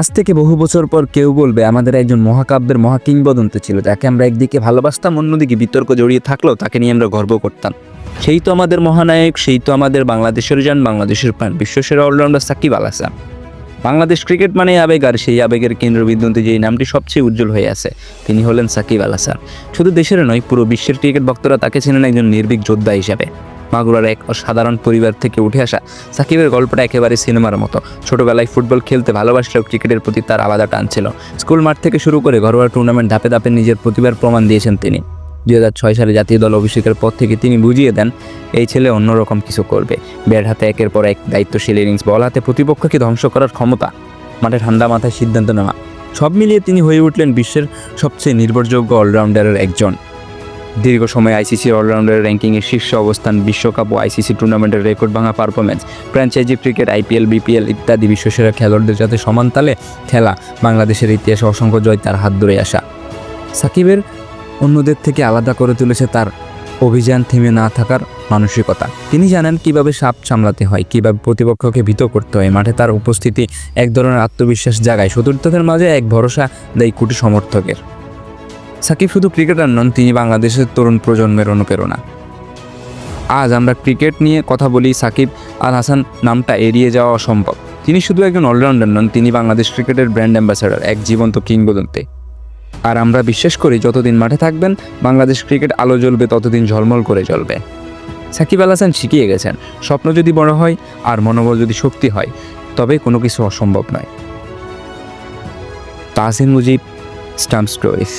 আজ থেকে বহু বছর পর কেউ বলবে আমাদের একজন মহাকাব্যের মহাকিংবদন্তি ছিল, যাকে আমরা একদিকে ভালোবাসতাম, অন্যদিকে বিতর্ক জড়িয়ে থাকলেও তাকে নিয়ে আমরা গর্ব করতাম। সেই তো আমাদের মহানায়ক, সেই তো আমাদের বাংলাদেশের জান, বাংলাদেশের প্রাণ, বিশ্বসেরা অলরাউন্ডার সাকিব আল হাসান। বাংলাদেশ ক্রিকেট মানে আবেগ, আর সেই আবেগের কেন্দ্রবিন্দুতে যেই নামটি সবচেয়ে উজ্জ্বল হয়ে আছে তিনি হলেন সাকিব আল হাসান। শুধু দেশের নয়, পুরো বিশ্বের ক্রিকেট ভক্তরা তাকে চেনেন একজন নির্ভীক যোদ্ধা হিসেবে। মাগুরার এক অসাধারণ পরিবার থেকে উঠে আসা সাকিবের গল্পটা একেবারে সিনেমার মতো। ছোটবেলায় ফুটবল খেলতে ভালোবাসলেও ক্রিকেটের প্রতি তার আলাদা টান ছিল। স্কুল মাঠ থেকে শুরু করে ঘরোয়া টুর্নামেন্ট ধাপে ধাপে নিজের প্রতিভার প্রমাণ দিয়েছেন তিনি। 2006 সালে জাতীয় দল অভিষেকের পর থেকে তিনি বুঝিয়ে দেন এই ছেলে অন্যরকম কিছু করবে। ব্যাট হাতে একের পর এক দায়িত্বশীল ইনিংস, বল হাতে প্রতিপক্ষকে ধ্বংস করার ক্ষমতা, মাঠে ঠান্ডা মাথায় সিদ্ধান্ত নেওয়া, সব মিলিয়ে তিনি হয়ে উঠলেন বিশ্বের সবচেয়ে নির্ভরযোগ্য অলরাউন্ডারের একজন। দীর্ঘ সময় আইসিসি অলরাউন্ডারের র্যাঙ্কিংয়ের শীর্ষ অবস্থান, বিশ্বকাপ ও আইসিসি টুর্নামেন্টের রেকর্ড ভাঙা performance, franchise cricket, IPL, BPL ইত্যাদি বিশ্বসেরা খেলোয়াড়দের সাথে সমান তালে খেলা, বাংলাদেশের ইতিহাসে অসংখ্য জয় তার হাত ধরে আসা। সাকিবের অন্যদের থেকে আলাদা করে তুলেছে তার অভিযান থেমে না থাকার মানসিকতা। তিনি জানেন কিভাবে সাপ সামলাতে হয়, কিভাবে প্রতিপক্ষকে ভীত করতে হয়। মাঠে তার উপস্থিতি এক ধরনের আত্মবিশ্বাস জাগায়, সতীর্থদের মাঝে এক ভরসা দেয় কোটি সমর্থকের। সাকিব শুধু ক্রিকেটার নন, তিনি বাংলাদেশের তরুণ প্রজন্মের অনুপ্রেরণা। আজ আমরা ক্রিকেট নিয়ে কথা বলি, সাকিব আল হাসান নামটা এড়িয়ে যাওয়া অসম্ভব। তিনি শুধু একজন অলরাউন্ডার নন, তিনি বাংলাদেশ ক্রিকেটের ব্র্যান্ড অ্যাম্বাসেডর, এক জীবন্ত কিংবদন্তি। আর আমরা বিশ্বাস করি যতদিন মাঠে থাকবেন বাংলাদেশ ক্রিকেট আলো জ্বলবে, ততদিন ঝলমল করে জ্বলবে। সাকিব আল হাসান শিখিয়ে গেছেন, স্বপ্ন যদি বড় হয় আর মনোবল যদি শক্তি হয়, তবে কোনো কিছু অসম্ভব নয়। Tahsin Mujib, stamp stories.